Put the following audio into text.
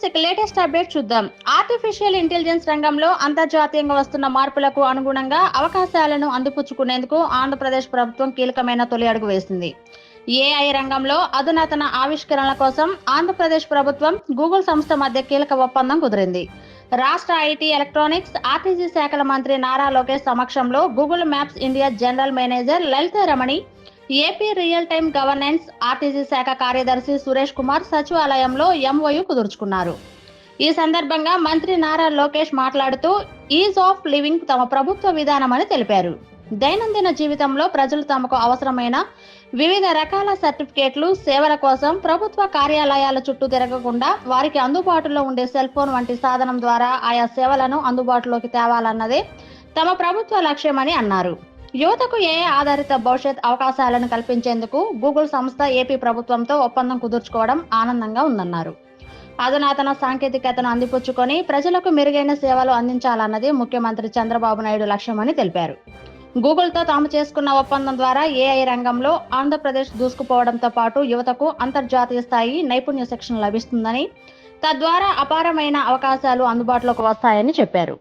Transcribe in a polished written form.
News latest update చూద్దాం. Artificial intelligence రంగంలో అంతర్జాతీయంగా వస్తున్న మార్పులకు అనుగుణంగా అవకాశాలను అందిపుచ్చుకునేందుకు ఆంధ్రప్రదేశ్ ప్రభుత్వం కీలకమైన తొలి అడుగు వేసింది. ఏఐ రంగంలో అధునాతన ఆవిష్కరణల కోసం ఆంధ్రప్రదేశ్ ప్రభుత్వం గూగుల్ సంస్థ మధ్య కీలక ఒప్పందం కుదిరింది. రాష్ట్ర ఐటీ, ఎలక్ట్రానిక్స్, ఆర్టీజీ శాఖల మంత్రి నారా లోకేష్ సమక్షంలో Google Maps India general manager Lalitha Ramani, AP real time governance RTG శాఖ కార్యదర్శి సురేష్ కుమార్ సచివాలయంలో ఎంఓయూ కుదుర్చుకున్నారు. ఈ సందర్భంగా మంత్రి నారా లోకేష్ మాట్లాడుతూ ఈజ్ ఆఫ్ లివింగ్ తమ ప్రభుత్వ విధానమని తెలిపారు. దైనందిన జీవితంలో ప్రజలు తమకు అవసరమైన వివిధ రకాల సర్టిఫికేట్లు, సేవల కోసం ప్రభుత్వ కార్యాలయాల చుట్టూ తిరగకుండా వారికి అందుబాటులో ఉండే సెల్ ఫోన్ వంటి సాధనం ద్వారా ఆయా సేవలను అందుబాటులోకి తేవాలన్నదే తమ ప్రభుత్వ లక్ష్యమని అన్నారు. యువతకు ఏఐ ఆధారిత భవిష్యత్ అవకాశాలను కల్పించేందుకు గూగుల్ సంస్థ ఏపీ ప్రభుత్వంతో ఒప్పందం కుదుర్చుకోవడం ఆనందంగా ఉందన్నారు. అధునాతన సాంకేతికతను అందిపుచ్చుకొని ప్రజలకు మెరుగైన సేవలు అందించాలన్నది ముఖ్యమంత్రి చంద్రబాబు నాయుడు లక్ష్యమని తెలిపారు. గూగుల్తో తాము చేసుకున్న ఒప్పందం ద్వారా ఏఐ రంగంలో ఆంధ్రప్రదేశ్ దూసుకుపోవడంతో పాటు యువతకు అంతర్జాతీయ స్థాయి నైపుణ్య శిక్షణ లభిస్తుందని, తద్వారా అపారమైన అవకాశాలు అందుబాటులోకి వస్తాయని చెప్పారు.